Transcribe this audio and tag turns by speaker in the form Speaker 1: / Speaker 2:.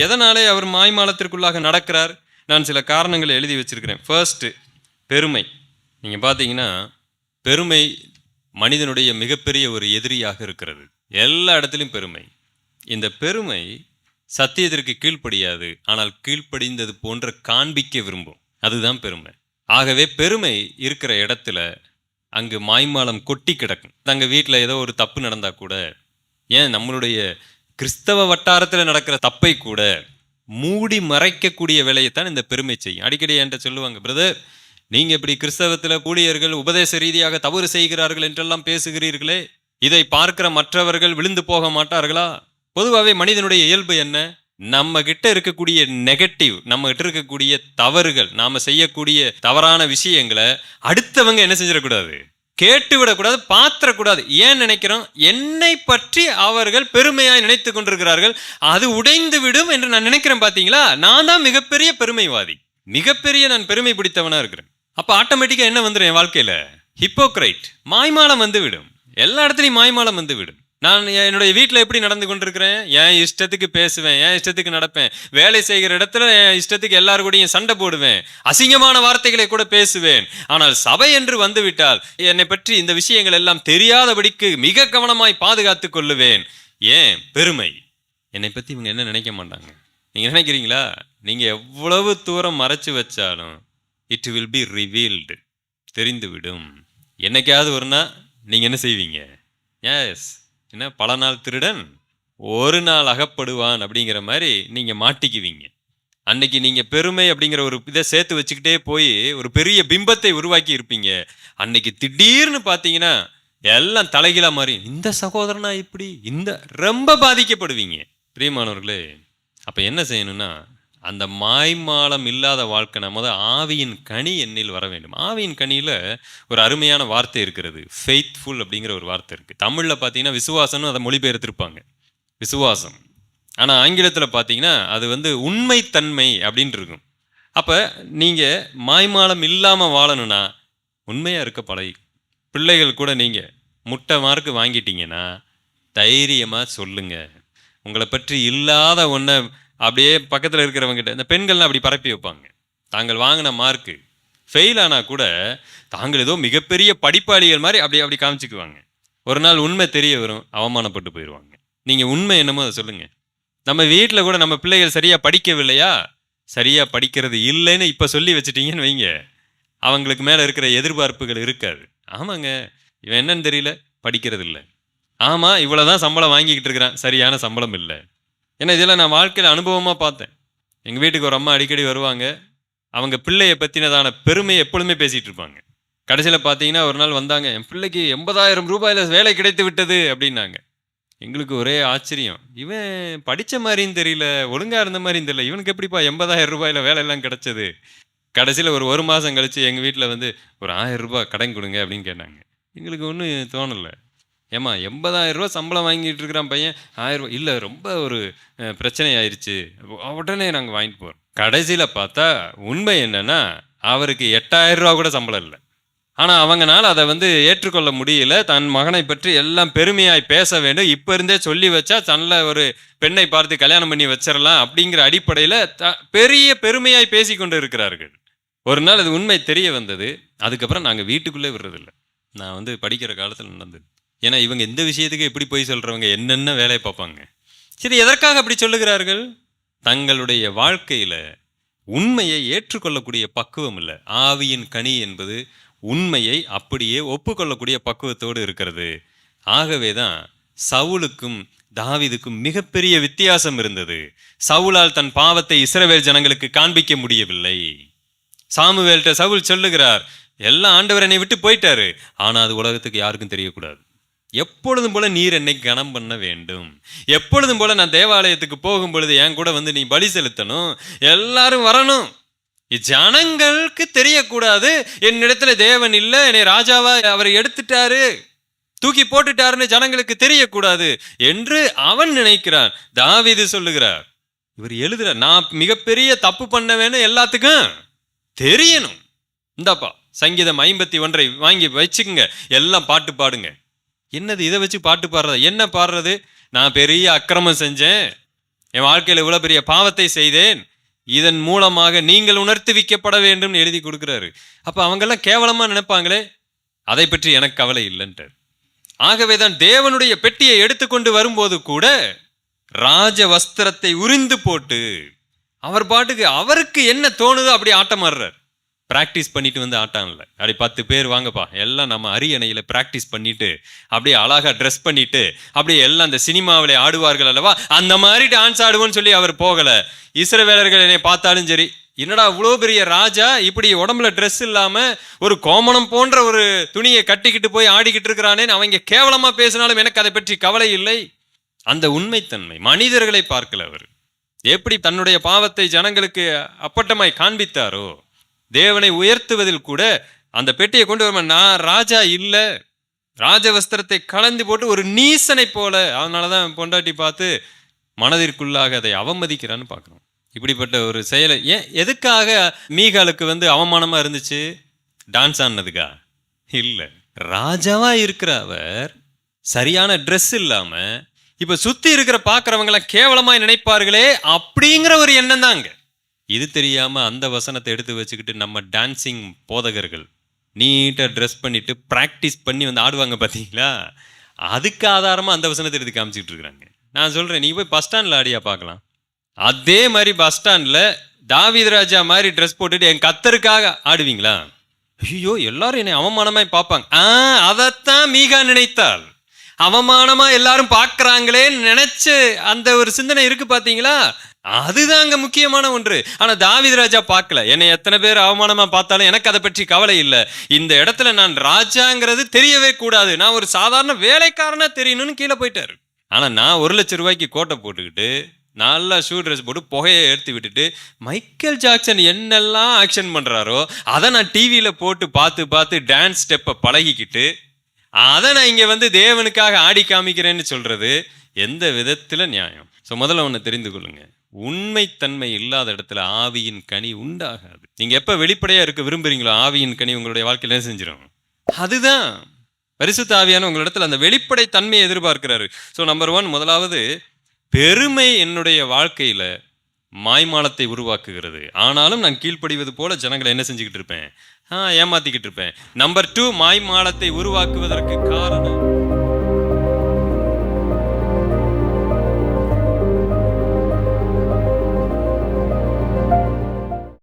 Speaker 1: எதனாலே அவர் மாய்மாலத்திற்குள்ளாக நடக்கிறார்? நான் சில காரணங்களை எழுதி வச்சிருக்கிறேன். ஃபர்ஸ்ட், பெருமை. நீங்கள் பார்த்தீங்கன்னா பெருமை மனிதனுடைய மிகப்பெரிய ஒரு எதிரியாக இருக்கிறது. எல்லா இடத்துலையும் பெருமை. இந்த பெருமை சத்தியத்திற்கு கீழ்ப்படியாது, ஆனால் கீழ்ப்படிந்தது போன்ற காண்பிக்க விரும்பும். அதுதான் பெருமை. ஆகவே பெருமை இருக்கிற இடத்துல அங்கு மாய்மாலம் கொட்டி கிடக்கும். தங்கள் வீட்டில் ஏதோ ஒரு தப்பு நடந்தால் கூட, ஏன் நம்மளுடைய கிறிஸ்தவ வட்டாரத்தில் நடக்கிற தப்பை கூட மூடி மறைக்கக்கூடிய வேலையைத்தான் இந்த பெருமை செய்யும். அடிக்கடி என்கிட்ட சொல்லுவாங்க, பிரதர் நீங்கள் இப்படி கிறிஸ்தவத்தில் ஊழியர்கள் உபதேச ரீதியாக தவறு செய்கிறார்கள் என்றெல்லாம் பேசுகிறீர்களே, இதை பார்க்கிற மற்றவர்கள் விழுந்து போக மாட்டார்களா? பொதுவாகவே மனிதனுடைய இயல்பு என்ன? நம்ம கிட்ட இருக்கக்கூடிய நெகட்டிவ், நம்ம கிட்ட இருக்கக்கூடிய தவறுகள், நாம செய்யக்கூடிய தவறான விஷயங்களை அடுத்தவங்க என்ன செஞ்சிடக்கூடாது, கேட்டு விடக்கூடாது, பாத்திரக்கூடாது. ஏன் நினைக்கிறோம்? என்னை பற்றி அவர்கள் பெருமையாய் நினைத்து கொண்டிருக்கிறார்கள், அது உடைந்து விடும் என்று நான் நினைக்கிறேன். பார்த்தீங்களா, நான் தான் மிகப்பெரிய பெருமைவாதி, மிகப்பெரிய நான் பெருமை பிடித்தவனா இருக்கிறேன். அப்போ ஆட்டோமேட்டிக்கா என்ன வந்துடும் என் வாழ்க்கையில? ஹிப்போக்ரைட், மாய்மாலம் வந்து விடும். எல்லா இடத்துலையும் மாய்மாலம் வந்து விடும். நான் என்னுடைய வீட்டில் எப்படி நடந்து கொண்டிருக்கிறேன்? என் இஷ்டத்துக்கு பேசுவேன், என் இஷ்டத்துக்கு நடப்பேன். வேலை செய்கிற இடத்துல என் இஷ்டத்துக்கு எல்லாரு கூடயும் சண்டை போடுவேன், அசிங்கமான வார்த்தைகளை கூட பேசுவேன். ஆனால் சபை என்று வந்துவிட்டால் என்னை பற்றி இந்த விஷயங்கள் எல்லாம் தெரியாதபடிக்கு மிக கவனமாய் பாதுகாத்து கொள்ளுவேன். ஏன்? பெருமை. என்னை பற்றி இவங்க என்ன நினைக்க மாட்டாங்க. நீங்கள் நினைக்கிறீங்களா? நீங்கள் எவ்வளவு தூரம் மறைச்சு வச்சாலும் இட் வில் பி ரிவீல்டு, தெரிந்துவிடும். என்னைக்காவது ஒரு நாள் நீங்கள் என்ன செய்வீங்க? எஸ், என்ன, பல நாள் திருடன் ஒரு நாள் அகப்படுவான் அப்படிங்கிற மாதிரி நீங்கள் மாட்டிக்குவீங்க. அன்னைக்கு நீங்கள் பெருமை அப்படிங்கிற ஒரு இதை சேர்த்து வச்சுக்கிட்டே போய் ஒரு பெரிய பிம்பத்தை உருவாக்கி இருப்பீங்க. அன்னைக்கு திடீர்னு பார்த்தீங்கன்னா எல்லாம் தலைகீழா மாறி, இந்த சகோதரனா இப்படி, இந்த ரொம்ப பாதிக்கப்படுவீங்க. பிரியமானவர்களே, அப்போ என்ன செய்யணும்னா, அந்த மாய்மாலம் இல்லாத வாழ்க்கை நம்ம ஆவியின் கனி என்னில் வர வேண்டும். ஆவியின் கனியில் ஒரு அருமையான வார்த்தை இருக்கிறது, ஃபெய்த்ஃபுல் அப்படிங்கிற ஒரு வார்த்தை இருக்குது. தமிழில் பார்த்தீங்கன்னா விசுவாசம்னு அதை மொழிபெயர்த்திருப்பாங்க, விசுவாசம். ஆனால் ஆங்கிலத்தில் பார்த்தீங்கன்னா அது உண்மைத்தன்மை அப்படின்னு இருக்கும். அப்போ நீங்கள் மாய்மாலம் இல்லாமல் வாழணும்னா உண்மையாக இருக்க பழகி. பிள்ளைகள் கூட நீங்கள் முட்டை மார்க்கு வாங்கிட்டீங்கன்னா தைரியமாக சொல்லுங்கள். உங்களை பற்றி இல்லாத ஒன்றை அப்படியே பக்கத்தில் இருக்கிறவங்ககிட்ட, இந்த பெண்கள்லாம் அப்படி பரப்பி வைப்பாங்க. தாங்கள் வாங்கின மார்க்கு ஃபெயில் ஆனால் கூட தாங்கள் ஏதோ மிகப்பெரிய படிப்பாளிகள் மாதிரி அப்படி காமிச்சிக்குவாங்க. ஒரு நாள் உண்மை தெரிய வரும், அவமானப்பட்டு போயிடுவாங்க. நீங்கள் உண்மை என்னமோ அதை சொல்லுங்கள். நம்ம வீட்டில் கூட நம்ம பிள்ளைகள் சரியாக படிக்கவில்லையா, சரியாக படிக்கிறது இல்லைன்னு இப்போ சொல்லி வச்சுட்டீங்கன்னு வைங்க, அவங்களுக்கு மேலே இருக்கிற எதிர்பார்ப்புகள் இருக்காது. ஆமாங்க, இவன் என்னன்னு தெரியல, படிக்கிறது இல்லை. ஆமாம், இவ்வளோதான் சம்பளம் வாங்கிக்கிட்டு இருக்கிறான், சரியான சம்பளம் இல்லை. ஏன்னா இதெல்லாம் நான் வாழ்க்கையில் அனுபவமாக பார்த்தேன். எங்கள் வீட்டுக்கு ஒரு அம்மா அடிக்கடி வருவாங்க. அவங்க பிள்ளையை பற்றினதான பெருமையை எப்பொழுதுமே பேசிகிட்டு இருப்பாங்க. கடைசியில் பார்த்தீங்கன்னா ஒரு நாள் வந்தாங்க, என் பிள்ளைக்கு 80,000 ரூபாயில் வேலை கிடைத்து விட்டது அப்படின்னாங்க. எங்களுக்கு ஒரே ஆச்சரியம். இவன் படித்த மாதிரியும் தெரியல, ஒழுங்காக இருந்த மாதிரியும் தெரியல, இவனுக்கு எப்படிப்பா 80,000 ரூபாயில் வேலையெல்லாம் கிடைச்சது? கடைசியில் ஒரு மாதம் கழித்து எங்கள் வீட்டில் ஒரு 1000 ரூபாய் கடன் கொடுங்க அப்படின்னு கேட்டாங்க. எங்களுக்கு ஒன்றும் தோணலை. ஏம்மா 80,000 ரூபா சம்பளம் வாங்கிட்டு இருக்கிறான் பையன், 1000 ரூபா இல்லை, ரொம்ப ஒரு பிரச்சனை ஆயிடுச்சு, உடனே நாங்கள் வாங்கிட்டு போகிறோம். கடைசியில் பார்த்தா உண்மை என்னன்னா, அவருக்கு 8,000 ரூபா கூட சம்பளம் இல்லை. ஆனால் அவங்கனால அதை ஏற்றுக்கொள்ள முடியல. தன் மகனை பற்றி எல்லாம் பெருமையாய் பேச வேண்டும், இப்போ இருந்தே சொல்லி வச்சா தன்னில் ஒரு பெண்ணை பார்த்து கல்யாணம் பண்ணி வச்சிடலாம் அப்படிங்கிற அடிப்படையில் பெரிய பெருமையாய் பேசி கொண்டு இருக்கிறார்கள். ஒரு நாள் அது உண்மை தெரிய வந்தது. அதுக்கப்புறம் நாங்கள் வீட்டுக்குள்ளே விடுறதில்லை. நான் படிக்கிற காலத்தில் நடந்தது. ஏன்னா இவங்க இந்த விஷயத்துக்கு எப்படி போய் சொல்கிறவங்க என்னென்ன வேலையை பார்ப்பாங்க. சரி, எதற்காக அப்படி சொல்லுகிறார்கள்? தங்களுடைய வாழ்க்கையில் உண்மையை ஏற்றுக்கொள்ளக்கூடிய பக்குவம் இல்லை. ஆவியின் கனி என்பது உண்மையை அப்படியே ஒப்புக்கொள்ளக்கூடிய பக்குவத்தோடு இருக்கிறது. ஆகவே தான் சவுலுக்கும் தாவீதுக்கும் மிகப்பெரிய வித்தியாசம் இருந்தது. சவுலால் தன் பாவத்தை இஸ்ரவேல் ஜனங்களுக்கு காண்பிக்க முடியவில்லை. சாமுவேல்கிட்ட சவுல் சொல்லுகிறார், எல்லாம் ஆண்டவர் என்னை விட்டு போயிட்டாரு, ஆனால் அது உலகத்துக்கு யாருக்கும் தெரியக்கூடாது. எப்பொழுதும் போல நீர் என்னை கனம் பண்ண வேண்டும். எப்பொழுதும் போல நான் தேவாலயத்துக்கு போகும் பொழுது என் கூட நீ பலி செலுத்தணும், எல்லாரும் வரணும். ஜனங்களுக்கு தெரியக்கூடாது என்னிடத்துல தேவன் இல்லை, என்னை ராஜாவா அவர் எடுத்துட்டாரு, தூக்கி போட்டுட்டாருன்னு ஜனங்களுக்கு தெரியக்கூடாது என்று அவன் நினைக்கிறான். தாவீது சொல்லுகிறார், இவர் எழுதுறார், நான் மிகப்பெரிய தப்பு பண்ணவேன்னு எல்லாத்துக்கும் தெரியணும். இந்தாப்பா சங்கீதம் 51 வாங்கி வச்சுக்குங்க, எல்லாம் பாட்டு பாடுங்க. என்னது இதை வச்சு பாட்டு பாடுறது? என்ன பாடுறது? நான் பெரிய அக்கிரமம் செஞ்சேன், என் வாழ்க்கையில் இவ்வளவு பெரிய பாவத்தை செய்தேன், இதன் மூலமாக நீங்கள் உணர்த்துவிக்கப்பட வேண்டும் எழுதி கொடுக்கிறாரு. அப்ப அவங்கெல்லாம் கேவலமா நினைப்பாங்களே, அதை பற்றி எனக்கு கவலை இல்லைன்றார். ஆகவேதான் தேவனுடைய பெட்டியை எடுத்துக்கொண்டு வரும்போது கூட ராஜ வஸ்திரத்தை உரிந்து போட்டு அவர் பாட்டுக்கு அவருக்கு என்ன தோணுதோ அப்படி ஆட்டம் ஆடுறார். பிராக்டிஸ் பண்ணிட்டு வந்து ஆட்டம் இல்லை. அப்படி 10 பேர் வாங்கப்பா, எல்லாம் நம்ம அரியணையில் பிராக்டிஸ் பண்ணிட்டு அப்படியே அழகா ட்ரெஸ் பண்ணிட்டு அப்படியே எல்லாம் அந்த சினிமாவிலே ஆடுவார்கள் அல்லவா, அந்த மாதிரி டான்ஸ் ஆடுவோன்னு சொல்லி அவர் போகலை. இஸ்ரவேலர்கள் என்னை பார்த்தாலும் சரி, என்னடா இவ்வளோ பெரிய ராஜா இப்படி உடம்புல ட்ரெஸ் இல்லாம ஒரு கோமணம் போன்ற ஒரு துணியை கட்டிக்கிட்டு போய் ஆடிக்கிட்டு இருக்கிறானேன்னு அவங்க கேவலமா பேசினாலும் எனக்கு அதை பற்றி கவலை இல்லை. அந்த உண்மைத்தன்மை மனிதர்களை பார்க்கல. அவர் எப்படி தன்னுடைய பாவத்தை ஜனங்களுக்கு அப்பட்டமாய் காண்பித்தாரோ, தேவனை உயர்த்துவதில் கூட அந்த பெட்டியை கொண்டு வர, நான் ராஜா இல்ல, ராஜவஸ்திரத்தை கலந்து போட்டு ஒரு நீசனை போல, அதனாலதான் பொண்டாட்டி பார்த்து மனதிற்குள்ளாக அதை அவமதிக்கிறான்னு பார்க்கணும். இப்படிப்பட்ட ஒரு செயலை ஏன், எதுக்காக மீகாலுக்கு அவமானமா இருந்துச்சு? டான்ஸ் ஆனதுக்கா இல்ல. ராஜாவா இருக்கிற அவர் சரியான ட்ரெஸ் இல்லாம இப்ப சுத்தி இருக்கிற பாக்குறவங்களை கேவலமா நினைப்பார்களே அப்படிங்கிற ஒரு எண்ணம் தாங்க. இது தெரியாம அந்த வசனத்தை எடுத்து வச்சுக்கிட்டு நம்ம டான்சிங் போதகர்கள் நீட்டா ட்ரெஸ் பண்ணிட்டு பிராக்டிஸ் பண்ணி ஆடுவாங்க பாத்தீங்களா, அதுக்கு ஆதாரமா அந்த வசனத்தை எடுத்து காமிச்சிட்டு இருக்கிறாங்க. நான் சொல்றேன், நீ போய் பஸ் ஸ்டாண்ட்ல ஆடியா பார்க்கலாம். அதே மாதிரி பஸ் ஸ்டாண்ட்ல தாவீது ராஜா மாதிரி ட்ரெஸ் போட்டுட்டு என் கர்த்தருக்காக ஆடுவீங்களா? ஐயோ, எல்லாரும் என்னை அவமானமாய் பார்ப்பாங்க. அதைத்தான் மீகா நினைத்தாள். அவமானமா எல்லாரும் பார்க்கறாங்களேன்னு நினைச்சு அந்த ஒரு சிந்தனை இருக்கு பாத்தீங்களா, அதுதான் அங்க முக்கியமான ஒன்று. ஆனா தாவீது ராஜா பார்க்கல. என்னை எத்தனை பேர் அவமானமா பார்த்தாலும் எனக்கு அதை பற்றி கவலை இல்லை. இந்த இடத்துல நான் ராஜாங்கிறது தெரியவே கூடாது, நான் ஒரு சாதாரண வேலைக்காரனா தெரியணும்னு கீழே போயிட்டாரு. ஆனா நான் 1 லட்சம் ரூபாய்க்கு கோட்டை போட்டுக்கிட்டு நல்லா ஷூ ட்ரெஸ் போட்டு புகையை எடுத்து விட்டுட்டு மைக்கேல் ஜாக்சன் என்னெல்லாம் ஆக்ஷன் பண்றாரோ அதை நான் டிவியில போட்டு பார்த்து பார்த்து டான்ஸ் ஸ்டெப்பை பழகிக்கிட்டு அதை நான் இங்க தேவனுக்காக ஆடி காமிக்கிறேன்னு சொல்றது எந்த விதத்துல நியாயம்? ஸோ முதல்ல ஒன்று தெரிந்து கொள்ளுங்க, உண்மைத்தன்மை இல்லாத இடத்துல ஆவியின் கனி உண்டாகாது. நீங்க எப்ப வெளிப்படையா இருக்க விரும்புறீங்களோ ஆவியின் கனி உங்களுடைய வாழ்க்கையில என்ன செஞ்சிடும்? அதுதான் பரிசுத்த ஆவியான உங்களிடத்துல அந்த வெளிப்படை தன்மையை எதிர்பார்க்கிறாரு. ஸோ நம்பர் 1, முதலாவது பெருமை என்னுடைய வாழ்க்கையில மாய்மாலத்தை உருவாக்குகிறது. ஆனாலும் நான் கீழ்ப்படிவது போல ஜனங்களை என்ன செஞ்சுக்கிட்டு இருப்பேன்? ஏமாத்திக்கிட்டு இருப்பேன். நம்பர் 2, மாய்மாலத்தை உருவாக்குவதற்கு காரணம்